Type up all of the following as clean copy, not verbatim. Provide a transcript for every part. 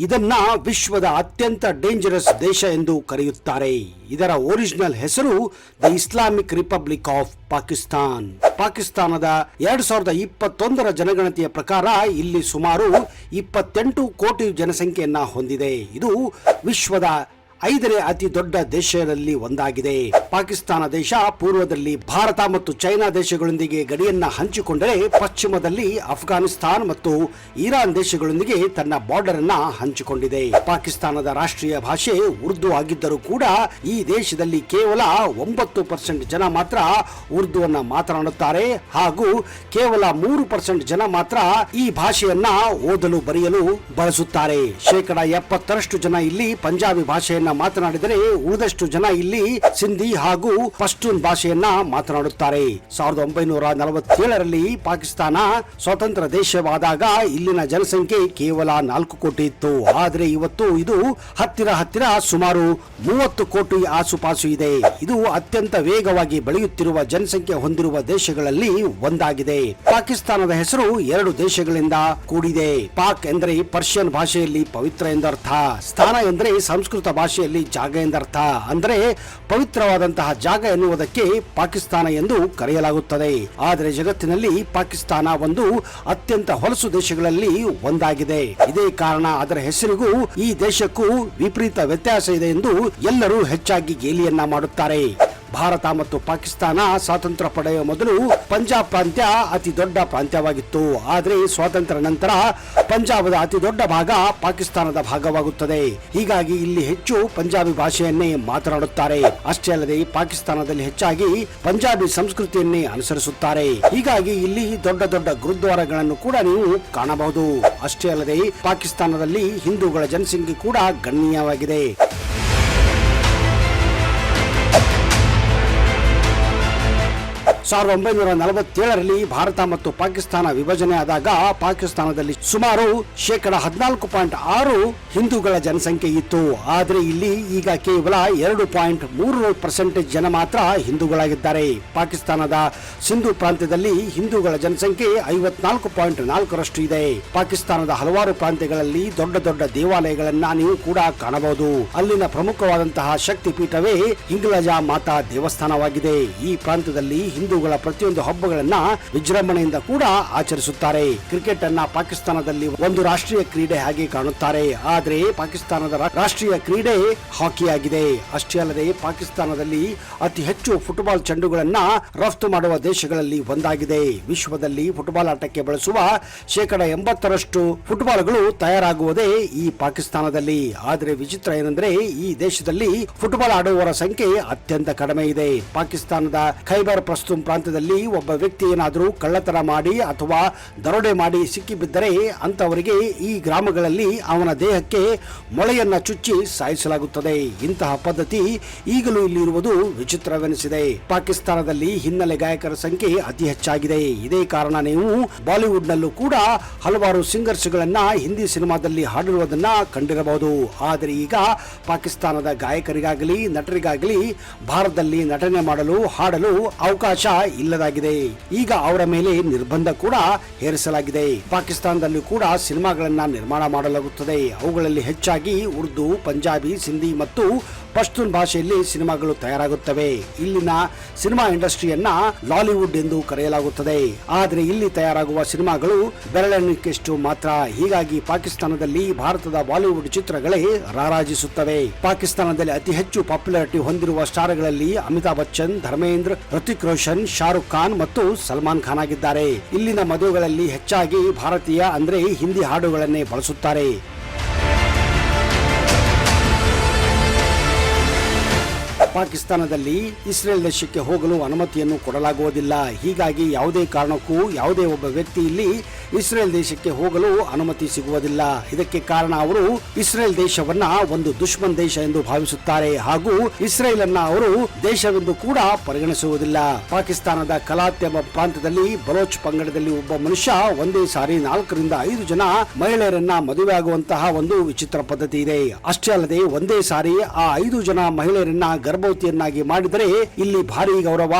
ಇದನ್ನ ವಿಶ್ವದ ಅತ್ಯಂತ ಡೇಂಜರಸ್ ದೇಶ ಎಂದು ಕರೆಯುತ್ತಾರೆ. ಇದರ ಒರಿಜಿನಲ್ ಹೆಸರು the Islamic republic of Pakistan. ಪಾಕಿಸ್ತಾನದ 2021ರ ಜನಗಣತಿಯ ಪ್ರಕಾರ ಇಲ್ಲಿ ಸುಮಾರು 28 ಕೋಟಿ ಜನಸಂಖ್ಯೆಯನ್ನ ಹೊಂದಿದೆ. ಇದು ವಿಶ್ವದ 5ನೇ ಅತಿ ದೊಡ್ಡ ದೇಶಗಳಲ್ಲಿ ಒಂದಾಗಿದೆ. ಪಾಕಿಸ್ತಾನ ದೇಶ ಪೂರ್ವದಲ್ಲಿ ಭಾರತ ಮತ್ತು ಚೈನಾ ದೇಶಗಳೊಂದಿಗೆ ಗಡಿಯನ್ನ ಹಂಚಿಕೊಂಡರೆ ಪಶ್ಚಿಮದಲ್ಲಿ ಅಫ್ಘಾನಿಸ್ತಾನ್ ಮತ್ತು ಇರಾನ್ ದೇಶಗಳೊಂದಿಗೆ ತನ್ನ ಬಾರ್ಡರ್ ಅನ್ನ ಹಂಚಿಕೊಂಡಿದೆ. ಪಾಕಿಸ್ತಾನದ ರಾಷ್ಟ್ರೀಯ ಭಾಷೆ ಉರ್ದು ಆಗಿದ್ದರೂ ಕೂಡ ಈ ದೇಶದಲ್ಲಿ ಕೇವಲ 9% ಜನ ಮಾತ್ರ ಉರ್ದುವನ್ನ ಮಾತನಾಡುತ್ತಾರೆ ಹಾಗೂ ಕೇವಲ 3% ಜನ ಮಾತ್ರ ಈ ಭಾಷೆಯನ್ನ ಓದಲು ಬರೆಯಲು ಬಳಸುತ್ತಾರೆ. 70% ಜನ ಇಲ್ಲಿ ಪಂಜಾಬಿ ಭಾಷೆಯನ್ನ ಮಾತನಾಡಿದರೆ ಉಳಿದಷ್ಟು ಜನ ಇಲ್ಲಿ ಸಿಂಧಿ ಹಾಗೂ ಪಶ್ತೂನ್ ಭಾಷೆಯನ್ನ ಮಾತನಾಡುತ್ತಾರೆ. 1947ರಲ್ಲಿ ಪಾಕಿಸ್ತಾನ ಸ್ವತಂತ್ರ ದೇಶವಾದಾಗ ಇಲ್ಲಿನ ಜನಸಂಖ್ಯೆ ಕೇವಲ 4 ಕೋಟಿ ಇತ್ತು. ಆದರೆ ಇವತ್ತು ಇದು ಹತ್ತಿರ ಸುಮಾರು 30 ಕೋಟಿ ಆಸುಪಾಸು ಇದೆ. ಇದು ಅತ್ಯಂತ ವೇಗವಾಗಿ ಬೆಳೆಯುತ್ತಿರುವ ಜನಸಂಖ್ಯೆ ಹೊಂದಿರುವ ದೇಶಗಳಲ್ಲಿ ಒಂದಾಗಿದೆ. ಪಾಕಿಸ್ತಾನದ ಹೆಸರು 2 ದೇಶಗಳಿಂದ ಕೂಡಿದೆ. ಪಾಕ್ ಎಂದರೆ ಪರ್ಷಿಯನ್ ಭಾಷೆಯಲ್ಲಿ ಪವಿತ್ರ ಎಂದರ್ಥ, ಸ್ಥಾನ ಎಂದರೆ ಸಂಸ್ಕೃತ ಭಾಷೆಯಲ್ಲಿ ಜಾಗ ಎಂದರ್ಥ. ಅಂದರೆ ಪವಿತ್ರವಾದಂತಹ ಜಾಗ ಎನ್ನುವುದಕ್ಕೆ ಪಾಕಿಸ್ತಾನ ಎಂದು ಕರೆಯಲಾಗುತ್ತದೆ. ಆದರೆ ಜಗತ್ತಿನಲ್ಲಿ ಪಾಕಿಸ್ತಾನ ಒಂದು ಅತ್ಯಂತ ಹೊಲಸು ದೇಶಗಳಲ್ಲಿ ಒಂದಾಗಿದೆ. ಇದೇ ಕಾರಣ ಅದರ ಹೆಸರಿಗೂ ಈ ದೇಶಕ್ಕೂ ವಿಪರೀತ ವ್ಯತ್ಯಾಸ ಇದೆ ಎಂದು ಎಲ್ಲರೂ ಹೆಚ್ಚಾಗಿ ಗೇಲಿಯನ್ನ ಮಾಡುತ್ತಾರೆ. ಭಾರತ ಮತ್ತು ಪಾಕಿಸ್ತಾನ ಸ್ವಾತಂತ್ರ್ಯ ಪಡೆಯುವ ಮೊದಲು ಪಂಜಾಬ್ ಪ್ರಾಂತ್ಯ ಅತಿ ದೊಡ್ಡ ಪ್ರಾಂತ್ಯವಾಗಿತ್ತು. ಆದರೆ ಸ್ವಾತಂತ್ರ್ಯ ನಂತರ ಪಂಜಾಬದ ಅತಿ ದೊಡ್ಡ ಭಾಗ ಪಾಕಿಸ್ತಾನದ ಭಾಗವಾಗುತ್ತದೆ. ಹೀಗಾಗಿ ಇಲ್ಲಿ ಹೆಚ್ಚು ಪಂಜಾಬಿ ಭಾಷೆಯನ್ನೇ ಮಾತನಾಡುತ್ತಾರೆ. ಅಷ್ಟೇ ಅಲ್ಲದೆ ಪಾಕಿಸ್ತಾನದಲ್ಲಿ ಹೆಚ್ಚಾಗಿ ಪಂಜಾಬಿ ಸಂಸ್ಕೃತಿಯನ್ನೇ ಅನುಸರಿಸುತ್ತಾರೆ. ಹೀಗಾಗಿ ಇಲ್ಲಿ ದೊಡ್ಡ ದೊಡ್ಡ ಗುರುದ್ವಾರಗಳನ್ನು ಕೂಡ ನೀವು ಕಾಣಬಹುದು. ಅಷ್ಟೇ ಅಲ್ಲದೆ ಪಾಕಿಸ್ತಾನದಲ್ಲಿ ಹಿಂದೂಗಳ ಜನಸಂಖ್ಯೆ ಕೂಡ ಗಣನೀಯವಾಗಿದೆ. 1947ರಲ್ಲಿ ಭಾರತ ಮತ್ತು ಪಾಕಿಸ್ತಾನ ವಿಭಜನೆ ಆದಾಗ ಪಾಕಿಸ್ತಾನದಲ್ಲಿ ಸುಮಾರು 14.6% ಹಿಂದೂಗಳ ಜನಸಂಖ್ಯೆ ಇತ್ತು. ಆದರೆ ಇಲ್ಲಿ ಈಗ ಕೇವಲ 2.3% ಜನ ಮಾತ್ರ ಹಿಂದೂಗಳಾಗಿದ್ದಾರೆ. ಪಾಕಿಸ್ತಾನದ ಸಿಂಧು ಪ್ರಾಂತ್ಯದಲ್ಲಿ ಹಿಂದೂಗಳ ಜನಸಂಖ್ಯೆ 54.4% ಇದೆ. ಪಾಕಿಸ್ತಾನದ ಹಲವಾರು ಪ್ರಾಂತ್ಯಗಳಲ್ಲಿ ದೊಡ್ಡ ದೊಡ್ಡ ದೇವಾಲಯಗಳನ್ನ ನೀವು ಕೂಡ ಕಾಣಬಹುದು. ಅಲ್ಲಿನ ಪ್ರಮುಖವಾದಂತಹ ಶಕ್ತಿ ಪೀಠವೇ ಹಿಂಗ್ಲಜಾ ಮಾತಾ ದೇವಸ್ಥಾನವಾಗಿದೆ. ಈ ಪ್ರಾಂತ್ಯದಲ್ಲಿ ಹಿಂದೂಗಳ ಪ್ರತಿಯೊಂದು ಹಬ್ಬಗಳನ್ನ ವಿಜೃಂಭಣೆಯಿಂದ ಕೂಡ ಆಚರಿಸುತ್ತಾರೆ. ಕ್ರಿಕೆಟ್ ಅನ್ನ ಪಾಕಿಸ್ತಾನದಲ್ಲಿ ಒಂದು ರಾಷ್ಟ್ರೀಯ ಕ್ರೀಡೆ ಹಾಗೆ ಕಾಣುತ್ತಾರೆ. ಆದರೆ ಪಾಕಿಸ್ತಾನದ ರಾಷ್ಟ್ರೀಯ ಕ್ರೀಡೆ ಹಾಕಿ ಆಗಿದೆ. ಅಷ್ಟೇ ಅಲ್ಲದೆ ಪಾಕಿಸ್ತಾನದಲ್ಲಿ ಅತಿ ಹೆಚ್ಚು ಫುಟ್ಬಾಲ್ ಚೆಂಡುಗಳನ್ನ ರಫ್ತು ಮಾಡುವ ದೇಶಗಳಲ್ಲಿ ಒಂದಾಗಿದೆ. ವಿಶ್ವದಲ್ಲಿ ಫುಟ್ಬಾಲ್ ಆಟಕ್ಕೆ ಬಳಸುವ 80% ಫುಟ್ಬಾಲ್ಗಳು ತಯಾರಾಗುವುದೇ ಈ ಪಾಕಿಸ್ತಾನದಲ್ಲಿ. ಆದರೆ ವಿಚಿತ್ರ ಏನೆಂದರೆ ಈ ದೇಶದಲ್ಲಿ ಫುಟ್ಬಾಲ್ ಆಡುವವರ ಸಂಖ್ಯೆ ಅತ್ಯಂತ ಕಡಿಮೆ ಇದೆ. ಪಾಕಿಸ್ತಾನದ ಖೈಬರ್ ಪಖ್ತೂನ್ ಪ್ರಾಂತ್ಯದಲ್ಲಿ ಒಬ್ಬ ವ್ಯಕ್ತಿ ಏನಾದರೂ ಕಳ್ಳತನ ಮಾಡಿ ಅಥವಾ ದರೋಡೆ ಮಾಡಿ ಸಿಕ್ಕಿಬಿದ್ದರೆ ಅಂತವರಿಗೆ ಈ ಗ್ರಾಮಗಳಲ್ಲಿ ಅವನ ದೇಹಕ್ಕೆ ಮೊಳೆಯನ್ನ ಚುಚ್ಚಿ ಸಾಯಿಸಲಾಗುತ್ತದೆ. ಇಂತಹ ಪದ್ಧತಿ ಈಗಲೂ ಇಲ್ಲಿರುವುದು ವಿಚಿತ್ರವೆನಿಸಿದೆ. ಪಾಕಿಸ್ತಾನದಲ್ಲಿ ಹಿನ್ನೆಲೆ ಗಾಯಕರ ಸಂಖ್ಯೆ ಅತಿ ಹೆಚ್ಚಾಗಿದೆ. ಇದೇ ಕಾರಣ ನೀವು ಬಾಲಿವುಡ್ ನಲ್ಲೂ ಕೂಡ ಹಲವಾರು ಸಿಂಗರ್ಸ್ ಗಳನ್ನ ಹಿಂದಿ ಸಿನಿಮಾದಲ್ಲಿ ಹಾಡಿರುವುದನ್ನ ಕಂಡಿರಬಹುದು. ಆದರೆ ಈಗ ಪಾಕಿಸ್ತಾನದ ಗಾಯಕರಿಗಾಗಲಿ ನಟರಿಗಾಗಲಿ ಭಾರತದಲ್ಲಿ ನಟನೆ ಮಾಡಲು ಹಾಡಲು ಅವಕಾಶ ಇಲ್ಲದಾಗಿದೆ. ಈಗ ಅವರ ಮೇಲೆ ನಿರ್ಬಂಧ ಕೂಡ ಹೇರಿಸಲಾಗಿದೆ. ಪಾಕಿಸ್ತಾನದಲ್ಲೂ ಕೂಡ ಸಿನಿಮಾಗಳನ್ನ ನಿರ್ಮಾಣ ಮಾಡಲಾಗುತ್ತದೆ. ಅವುಗಳಲ್ಲಿ ಹೆಚ್ಚಾಗಿ ಉರ್ದು, ಪಂಜಾಬಿ, ಸಿಂಧಿ ಮತ್ತು ಪಶ್ತೂನ್ ಭಾಷೆಯಲ್ಲಿ ಸಿನಿಮಾಗಳು ತಯಾರಾಗುತ್ತವೆ. ಇಲ್ಲಿನ ಸಿನಿಮಾ ಇಂಡಸ್ಟ್ರಿಯನ್ನ ಲಾಲಿವುಡ್ ಎಂದು ಕರೆಯಲಾಗುತ್ತದೆ. ಆದರೆ ಇಲ್ಲಿ ತಯಾರಾಗುವ ಸಿನಿಮಾಗಳು ಬೆರಳೆಣಿಕೆಯಷ್ಟು ಮಾತ್ರ. ಹೀಗಾಗಿ ಪಾಕಿಸ್ತಾನದಲ್ಲಿ ಭಾರತದ ಬಾಲಿವುಡ್ ಚಿತ್ರಗಳೇ ರಾರಾಜಿಸುತ್ತವೆ. ಪಾಕಿಸ್ತಾನದಲ್ಲಿ ಅತಿ ಹೆಚ್ಚು ಪಾಪ್ಯುಲಾರಿಟಿ ಹೊಂದಿರುವ ಸ್ಟಾರ್ಗಳಲ್ಲಿ ಅಮಿತಾಬ್ ಬಚ್ಚನ್, ಧರ್ಮೇಂದ್ರ, ಋತಿಕ್ ರೋಷನ್, ಶಾರುಖ್ ಖಾನ್ ಮತ್ತು ಸಲ್ಮಾನ್ ಖಾನ್ ಆಗಿದ್ದಾರೆ. ಇಲ್ಲಿನ ಮದುವೆಗಳಲ್ಲಿ ಹೆಚ್ಚಾಗಿ ಭಾರತೀಯ ಅಂದ್ರೆ ಹಿಂದಿ ಹಾಡುಗಳನ್ನೇ ಬಳಸುತ್ತಾರೆ. ಪಾಕಿಸ್ತಾನದಲ್ಲಿ ಇಸ್ರೇಲ್ ದೇಶಕ್ಕೆ ಹೋಗಲು ಅನುಮತಿಯನ್ನು ಕೊಡಲಾಗುವುದಿಲ್ಲ. ಹೀಗಾಗಿ ಯಾವುದೇ ಕಾರಣಕ್ಕೂ ಯಾವುದೇ ಒಬ್ಬ ವ್ಯಕ್ತಿ ಇಲ್ಲಿ ಇಸ್ರೇಲ್ ದೇಶಕ್ಕೆ ಹೋಗಲು ಅನುಮತಿ ಸಿಗುವುದಿಲ್ಲ. ಇದಕ್ಕೆ ಕಾರಣ ಅವರು ಇಸ್ರೇಲ್ ದೇಶವನ್ನ ಒಂದು ದುಶ್ಮನ್ ದೇಶ ಎಂದು ಭಾವಿಸುತ್ತಾರೆ ಹಾಗೂ ಇಸ್ರೇಲ್ ಅನ್ನ ಅವರು ದೇಶವೆಂದು ಕೂಡ ಪರಿಗಣಿಸುವುದಿಲ್ಲ. ಪಾಕಿಸ್ತಾನದ ಕಲಾತ್ ಎಂಬ ಪ್ರಾಂತ್ಯದಲ್ಲಿ ಬಲೋಚ್ ಪಂಗಡದಲ್ಲಿ ಒಬ್ಬ ಮನುಷ್ಯ ಒಂದೇ ಸಾರಿ 4 ರಿಂದ 5 ಜನ ಮಹಿಳೆಯರನ್ನ ಮದುವೆ ಆಗುವಂತಹ ಒಂದು ವಿಚಿತ್ರ ಪದ್ಧತಿ ಇದೆ. ಅಷ್ಟೇ ಅಲ್ಲದೆ ಒಂದೇ ಸಾರಿ ಆ 5 ಜನ ಮಹಿಳೆಯರನ್ನ ಗರ್ಭವತಿಯನ್ನಾಗಿ ಮಾಡಿದರೆ ಇಲ್ಲಿ ಭಾರಿ ಗೌರವ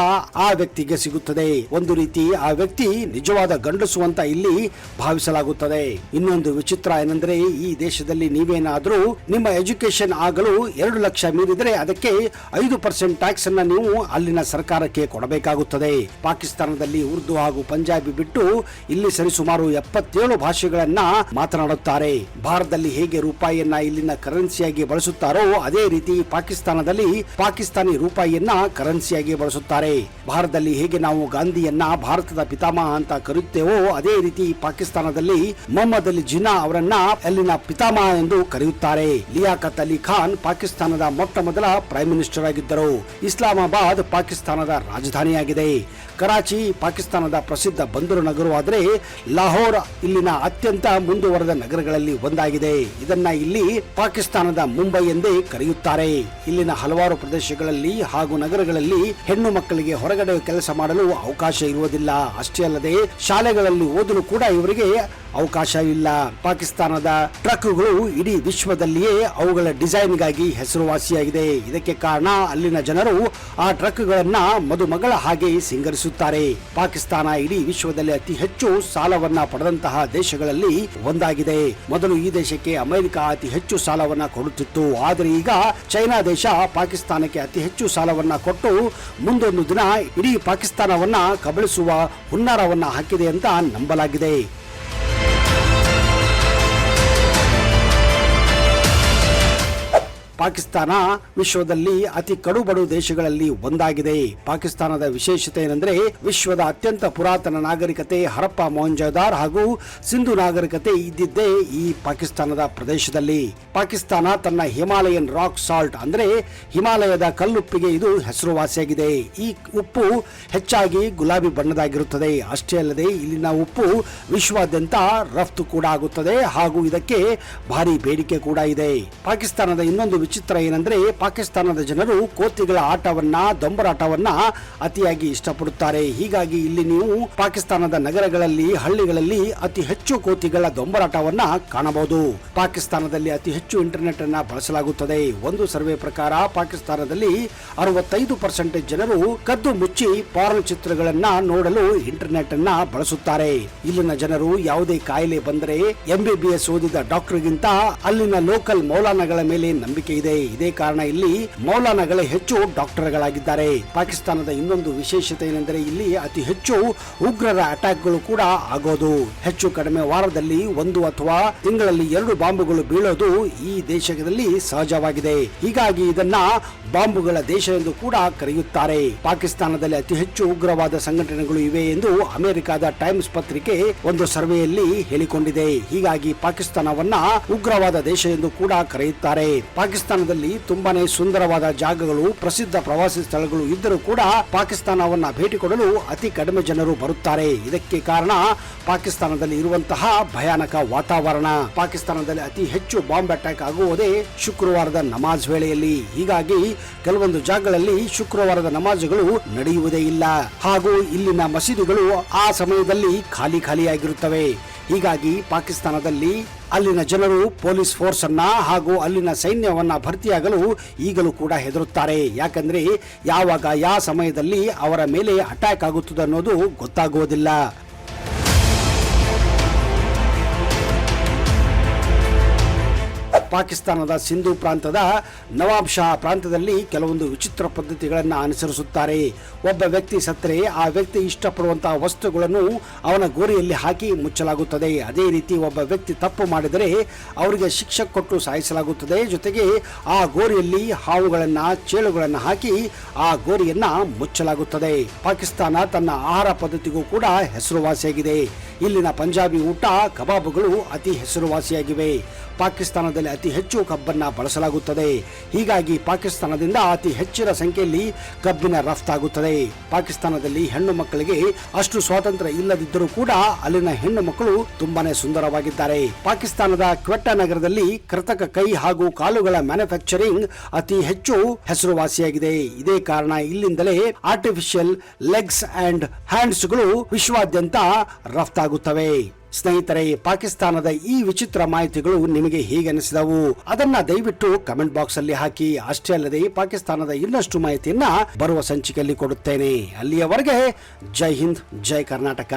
ಆ ವ್ಯಕ್ತಿಗೆ ಸಿಗುತ್ತದೆ. ಒಂದು ರೀತಿ ಆ ವ್ಯಕ್ತಿ ನಿಜವಾದ ಗಂಡಸು ಅಂತ ಇಲ್ಲಿ ಭಾವಿಸಲಾಗುತ್ತದೆ. ಇನ್ನೊಂದು ವಿಚಿತ್ರ ಏನೆಂದರೆ, ಈ ದೇಶದಲ್ಲಿ ನೀವೇನಾದ್ರೂ ನಿಮ್ಮ ಎಜುಕೇಶನ್ ಆಗಲು 2 ಲಕ್ಷ ಮೀರಿದರೆ ಅದಕ್ಕೆ 5% ಟ್ಯಾಕ್ಸ್ ಅನ್ನ ನೀವು ಅಲ್ಲಿನ ಸರ್ಕಾರಕ್ಕೆ ಕೊಡಬೇಕಾಗುತ್ತದೆ. ಪಾಕಿಸ್ತಾನದಲ್ಲಿ ಉರ್ದು ಹಾಗೂ ಪಂಜಾಬಿ ಬಿಟ್ಟು ಇಲ್ಲಿ ಸರಿಸುಮಾರು 77 ಭಾಷೆಗಳನ್ನ ಮಾತನಾಡುತ್ತಾರೆ. ಭಾರತದಲ್ಲಿ ಹೇಗೆ ರೂಪಾಯಿಯನ್ನ ಇಲ್ಲಿನ ಕರೆನ್ಸಿಯಾಗಿ ಬಳಸುತ್ತಾರೋ ಅದೇ ರೀತಿ ಪಾಕಿಸ್ತಾನದಲ್ಲಿ ಪಾಕಿಸ್ತಾನಿ ರೂಪಾಯಿಯನ್ನ ಕರೆನ್ಸಿಯಾಗಿ ಬಳಸುತ್ತಾರೆ. ಭಾರತದಲ್ಲಿ ಹೇಗೆ ನಾವು ಗಾಂಧಿಯನ್ನ ಭಾರತದ ಪಿತಾಮಹ ಅಂತ ಕರೆಯುತ್ತೇವೋ ಅದೇ ರೀತಿ ಪಾಕಿಸ್ತಾನದಲ್ಲಿ ಮೊಹಮ್ಮದ್ ಅಲಿ ಜಿನ್ನಾ ಅವರನ್ನ ಅಲ್ಲಿನ ಪಿತಾಮಹ ಎಂದು ಕರೆಯುತ್ತಾರೆ. ಲಿಯಾಕತ್ ಅಲಿ ಖಾನ್ ಪಾಕಿಸ್ತಾನದ ಮೊಟ್ಟ ಮೊದಲ ಪ್ರೈಮ್ ಮಿನಿಸ್ಟರ್ ಆಗಿದ್ದರು. ಇಸ್ಲಾಮಾಬಾದ್ ಪಾಕಿಸ್ತಾನದ ರಾಜಧಾನಿಯಾಗಿದೆ. ಕರಾಚಿ ಪಾಕಿಸ್ತಾನದ ಪ್ರಸಿದ್ಧ ಬಂದರು ನಗರವಾದರೆ ಲಾಹೋರ್ ಇಲ್ಲಿನ ಅತ್ಯಂತ ಮುಂದುವರೆದ ನಗರಗಳಲ್ಲಿ ಒಂದಾಗಿದೆ. ಇದನ್ನ ಇಲ್ಲಿ ಪಾಕಿಸ್ತಾನದ ಮುಂಬೈ ಎಂದೇ ಕರೆಯುತ್ತಾರೆ. ಇಲ್ಲಿನ ಹಲವಾರು ಪ್ರದೇಶಗಳಲ್ಲಿ ಹಾಗೂ ನಗರಗಳಲ್ಲಿ ಹೆಣ್ಣು ಮಕ್ಕಳಿಗೆ ಹೊರಗಡೆ ಕೆಲಸ ಮಾಡಲು ಅವಕಾಶ ಇರುವುದಿಲ್ಲ. ಅಷ್ಟೇ ಅಲ್ಲದೆ ಶಾಲೆಗಳಲ್ಲಿ ಓದಲು ಕೂಡ ಇವರಿಗೆ ಅವಕಾಶವಿಲ್ಲ. ಪಾಕಿಸ್ತಾನದ ಟ್ರಕ್ಗಳು ಇಡೀ ವಿಶ್ವದಲ್ಲಿಯೇ ಅವುಗಳ ಡಿಸೈನ್ಗಾಗಿ ಹೆಸರುವಾಸಿಯಾಗಿದೆ. ಇದಕ್ಕೆ ಕಾರಣ ಅಲ್ಲಿನ ಜನರು ಆ ಟ್ರಕ್ಗಳನ್ನ ಮದುಮಗಳ ಹಾಗೆ ಸಿಂಗರಿಸುತ್ತಾರೆ. ಪಾಕಿಸ್ತಾನ ಇಡೀ ವಿಶ್ವದಲ್ಲಿ ಅತಿ ಹೆಚ್ಚು ಸಾಲವನ್ನ ಪಡೆದಂತಹ ದೇಶಗಳಲ್ಲಿ ಒಂದಾಗಿದೆ. ಮೊದಲು ಈ ದೇಶಕ್ಕೆ ಅಮೆರಿಕ ಅತಿ ಹೆಚ್ಚು ಸಾಲವನ್ನ ಕೊಡುತ್ತಿತ್ತು. ಆದರೆ ಈಗ ಚೈನಾ ದೇಶ ಪಾಕಿಸ್ತಾನಕ್ಕೆ ಅತಿ ಹೆಚ್ಚು ಸಾಲವನ್ನ ಕೊಟ್ಟು ಮುಂದೊಂದು ದಿನ ಇಡೀ ಪಾಕಿಸ್ತಾನವನ್ನ ಕಬಳಿಸುವ ಹುನ್ನಾರವನ್ನ ಹಾಕಿದೆ ಅಂತ ನಂಬಲಾಗಿದೆ. ಪಾಕಿಸ್ತಾನ ವಿಶ್ವದಲ್ಲಿ ಅತಿ ಕಡುಬಡು ದೇಶಗಳಲ್ಲಿ ಒಂದಾಗಿದೆ. ಪಾಕಿಸ್ತಾನದ ವಿಶೇಷತೆ ಏನೆಂದರೆ, ವಿಶ್ವದ ಅತ್ಯಂತ ಪುರಾತನ ನಾಗರಿಕತೆ ಹರಪ್ಪ ಮೊಹೆಂಜೊದಾರೋ ಹಾಗೂ ಸಿಂಧು ನಾಗರಿಕತೆ ಇದ್ದಿದ್ದೇ ಈ ಪಾಕಿಸ್ತಾನದ ಪ್ರದೇಶದಲ್ಲಿ. ಪಾಕಿಸ್ತಾನ ತನ್ನ ಹಿಮಾಲಯನ್ ರಾಕ್ ಸಾಲ್ಟ್ ಅಂದ್ರೆ ಹಿಮಾಲಯದ ಕಲ್ಲುಪ್ಪಿಗೆ ಇದು ಹೆಸರುವಾಸಿಯಾಗಿದೆ. ಈ ಉಪ್ಪು ಹೆಚ್ಚಾಗಿ ಗುಲಾಬಿ ಬಣ್ಣದಾಗಿರುತ್ತದೆ. ಅಷ್ಟೇ ಅಲ್ಲದೆ ಇಲ್ಲಿನ ಉಪ್ಪು ವಿಶ್ವಾದ್ಯಂತ ರಫ್ತು ಕೂಡ ಆಗುತ್ತದೆ ಹಾಗೂ ಇದಕ್ಕೆ ಭಾರಿ ಬೇಡಿಕೆ ಕೂಡ ಇದೆ. ಪಾಕಿಸ್ತಾನದ ಇನ್ನೊಂದು ವಿಚಿತ್ರ ಏನಂದ್ರೆ, ಪಾಕಿಸ್ತಾನದ ಜನರು ಕೋತಿಗಳ ಆಟವನ್ನ ದೊಂಬರಾಟವನ್ನ ಅತಿಯಾಗಿ ಇಷ್ಟಪಡುತ್ತಾರೆ. ಹೀಗಾಗಿ ಇಲ್ಲಿ ನೀವು ಪಾಕಿಸ್ತಾನದ ನಗರಗಳಲ್ಲಿ ಹಳ್ಳಿಗಳಲ್ಲಿ ಅತಿ ಹೆಚ್ಚು ಕೋತಿಗಳ ದೊಂಬರಾಟವನ್ನ ಕಾಣಬಹುದು. ಪಾಕಿಸ್ತಾನದಲ್ಲಿ ಅತಿ ಹೆಚ್ಚು ಇಂಟರ್ನೆಟ್ ಅನ್ನ ಬಳಸಲಾಗುತ್ತದೆ. ಒಂದು ಸರ್ವೆ ಪ್ರಕಾರ ಪಾಕಿಸ್ತಾನದಲ್ಲಿ 65% ಜನರು ಕದ್ದು ಮುಚ್ಚಿ ಪಾರ್ನ್ ಚಿತ್ರಗಳನ್ನ ನೋಡಲು ಇಂಟರ್ನೆಟ್ ಅನ್ನ ಬಳಸುತ್ತಾರೆ. ಇಲ್ಲಿನ ಜನರು ಯಾವುದೇ ಕಾಯಿಲೆ ಬಂದರೆ MBBS ಓದಿದ ಡಾಕ್ಟರ್ಗಿಂತ ಅಲ್ಲಿನ ಲೋಕಲ್ ಮೌಲಾನಗಳ ಮೇಲೆ ನಂಬಿಕೆ ಇದೆ. ಇದೇ ಕಾರಣ ಇಲ್ಲಿ ಮೌಲಾನಗಳೇ ಹೆಚ್ಚು ಡಾಕ್ಟರ್ಗಳಾಗಿದ್ದಾರೆ. ಪಾಕಿಸ್ತಾನದ ಇನ್ನೊಂದು ವಿಶೇಷತೆ ಏನೆಂದರೆ, ಇಲ್ಲಿ ಅತಿ ಹೆಚ್ಚು ಉಗ್ರರ ಅಟ್ಯಾಕ್ಗಳು ಕೂಡ ಆಗೋದು. ಹೆಚ್ಚು ಕಡಿಮೆ ವಾರದಲ್ಲಿ 1 ಅಥವಾ ತಿಂಗಳಲ್ಲಿ 2 ಬಾಂಬುಗಳು ಬೀಳೋದು ಈ ದೇಶದಲ್ಲಿ ಸಹಜವಾಗಿದೆ. ಹೀಗಾಗಿ ಇದನ್ನ ಬಾಂಬುಗಳ ದೇಶ ಎಂದು ಕೂಡ ಕರೆಯುತ್ತಾರೆ. ಪಾಕಿಸ್ತಾನದಲ್ಲಿ ಅತಿ ಹೆಚ್ಚು ಉಗ್ರವಾದ ಸಂಘಟನೆಗಳು ಇವೆ ಎಂದು ಅಮೆರಿಕದ ಟೈಮ್ಸ್ ಪತ್ರಿಕೆ ಒಂದು ಸರ್ವೆಯಲ್ಲಿ ಹೇಳಿಕೊಂಡಿದೆ. ಹೀಗಾಗಿ ಪಾಕಿಸ್ತಾನವನ್ನ ಉಗ್ರವಾದ ದೇಶ ಎಂದು ಕೂಡ ಕರೆಯುತ್ತಾರೆ. ಪಾಕಿಸ್ತಾನದಲ್ಲಿ ತುಂಬಾನೇ ಸುಂದರವಾದ ಜಾಗಗಳು, ಪ್ರಸಿದ್ಧ ಪ್ರವಾಸಿ ಸ್ಥಳಗಳು ಇದ್ದರೂ ಕೂಡ ಪಾಕಿಸ್ತಾನವನ್ನ ಭೇಟಿ ಕೊಡಲು ಅತಿ ಕಡಿಮೆ ಜನರು ಬರುತ್ತಾರೆ. ಇದಕ್ಕೆ ಕಾರಣ ಪಾಕಿಸ್ತಾನದಲ್ಲಿ ಇರುವಂತಹ ಭಯಾನಕ ವಾತಾವರಣ. ಪಾಕಿಸ್ತಾನದಲ್ಲಿ ಅತಿ ಹೆಚ್ಚು ಬಾಂಬ್ ಅಟ್ಯಾಕ್ ಆಗುವುದೇ ಶುಕ್ರವಾರದ ನಮಾಜ್ ವೇಳೆಯಲ್ಲಿ. ಹೀಗಾಗಿ ಕೆಲವೊಂದು ಜಾಗಗಳಲ್ಲಿ ಶುಕ್ರವಾರದ ನಮಾಜುಗಳು ನಡೆಯುವುದೇ ಇಲ್ಲ ಹಾಗೂ ಇಲ್ಲಿನ ಮಸೀದಿಗಳು ಆ ಸಮಯದಲ್ಲಿ ಖಾಲಿಯಾಗಿರುತ್ತವೆ. ಹೀಗಾಗಿ ಪಾಕಿಸ್ತಾನದಲ್ಲಿ ಅಲ್ಲಿನ ಜನರು ಪೊಲೀಸ್ ಫೋರ್ಸ್ ಅನ್ನ ಹಾಗೂ ಅಲ್ಲಿನ ಸೈನ್ಯವನ್ನ ಭರ್ತಿಯಾಗಲು ಈಗಲೂ ಕೂಡ ಹೆದರುತ್ತಾರೆ. ಯಾಕಂದ್ರೆ ಯಾವಾಗ ಯಾವ ಸಮಯದಲ್ಲಿ ಅವರ ಮೇಲೆ ಅಟ್ಯಾಕ್ ಆಗುತ್ತದೆ ಅನ್ನೋದು ಗೊತ್ತಾಗುವುದಿಲ್ಲ. ಪಾಕಿಸ್ತಾನದ ಸಿಂಧು ಪ್ರಾಂತದ ನವಾಬ್ ಶಾ ಪ್ರಾಂತದಲ್ಲಿ ಕೆಲವೊಂದು ವಿಚಿತ್ರ ಪದ್ಧತಿಗಳನ್ನು ಅನುಸರಿಸುತ್ತಾರೆ. ಒಬ್ಬ ವ್ಯಕ್ತಿ ಸತ್ತರೆ ಆ ವ್ಯಕ್ತಿ ಇಷ್ಟಪಡುವಂತಹ ವಸ್ತುಗಳನ್ನು ಅವನ ಗೋರಿಯಲ್ಲಿ ಹಾಕಿ ಮುಚ್ಚಲಾಗುತ್ತದೆ. ಅದೇ ರೀತಿ ಒಬ್ಬ ವ್ಯಕ್ತಿ ತಪ್ಪು ಮಾಡಿದರೆ ಅವರಿಗೆ ಶಿಕ್ಷೆ ಕೊಟ್ಟು ಸಾಯಿಸಲಾಗುತ್ತದೆ. ಜೊತೆಗೆ ಆ ಗೋರಿಯಲ್ಲಿ ಹಾವುಗಳನ್ನ ಚೇಳುಗಳನ್ನು ಹಾಕಿ ಆ ಗೋರಿಯನ್ನ ಮುಚ್ಚಲಾಗುತ್ತದೆ. ಪಾಕಿಸ್ತಾನ ತನ್ನ ಆಹಾರ ಪದ್ಧತಿಗೂ ಕೂಡ ಹೆಸರುವಾಸಿಯಾಗಿದೆ. ಇಲ್ಲಿನ ಪಂಜಾಬಿ ಊಟ ಕಬಾಬುಗಳು ಅತಿ ಹೆಸರುವಾಸಿಯಾಗಿವೆ. ಪಾಕಿಸ್ತಾನದಲ್ಲಿ ಅತಿ ಹೆಚ್ಚು ಕಬ್ಬನ್ನ ಬಳಸಲಾಗುತ್ತದೆ. ಹೀಗಾಗಿ ಪಾಕಿಸ್ತಾನದಿಂದ ಅತಿ ಹೆಚ್ಚಿನ ಸಂಖ್ಯೆಯಲ್ಲಿ ಕಬ್ಬಿನ ರಫ್ತಾಗುತ್ತದೆ. ಪಾಕಿಸ್ತಾನದಲ್ಲಿ ಹೆಣ್ಣು ಮಕ್ಕಳಿಗೆ ಅಷ್ಟು ಸ್ವಾತಂತ್ರ್ಯ ಇಲ್ಲದಿದ್ದರೂ ಕೂಡ ಅಲ್ಲಿನ ಹೆಣ್ಣು ಮಕ್ಕಳು ತುಂಬಾನೇ ಸುಂದರವಾಗಿದ್ದಾರೆ. ಪಾಕಿಸ್ತಾನದ ಕ್ವೆಟ್ಟಾ ನಗರದಲ್ಲಿ ಕೃತಕ ಕೈ ಹಾಗೂ ಕಾಲುಗಳ ಮ್ಯಾನುಫ್ಯಾಕ್ಚರಿಂಗ್ ಅತಿ ಹೆಚ್ಚು ಹೆಸರುವಾಸಿಯಾಗಿದೆ. ಇದೇ ಕಾರಣ ಇಲ್ಲಿಂದಲೇ ಆರ್ಟಿಫಿಷಿಯಲ್ ಲೆಗ್ಸ್ ಅಂಡ್ ಹ್ಯಾಂಡ್ಸ್ ಗಳು ವಿಶ್ವಾದ್ಯಂತ ರಫ್ತಾಗುತ್ತವೆ. ಸ್ನೇಹಿತರೆ, ಪಾಕಿಸ್ತಾನದ ಈ ವಿಚಿತ್ರ ಮಾಹಿತಿಗಳು ನಿಮಗೆ ಹೇಗೆ ಅನಿಸಿದವು ಅದನ್ನ ದಯವಿಟ್ಟು ಕಮೆಂಟ್ ಬಾಕ್ಸ್ ಅಲ್ಲಿ ಹಾಕಿ. ಅಷ್ಟೇ ಅಲ್ಲದೆ ಪಾಕಿಸ್ತಾನದ ಇನ್ನಷ್ಟು ಮಾಹಿತಿಯನ್ನ ಬರುವ ಸಂಚಿಕೆಯಲ್ಲಿ ಕೊಡುತ್ತೇನೆ. ಅಲ್ಲಿಯವರೆಗೆ ಜೈ ಹಿಂದ್, ಜೈ ಕರ್ನಾಟಕ.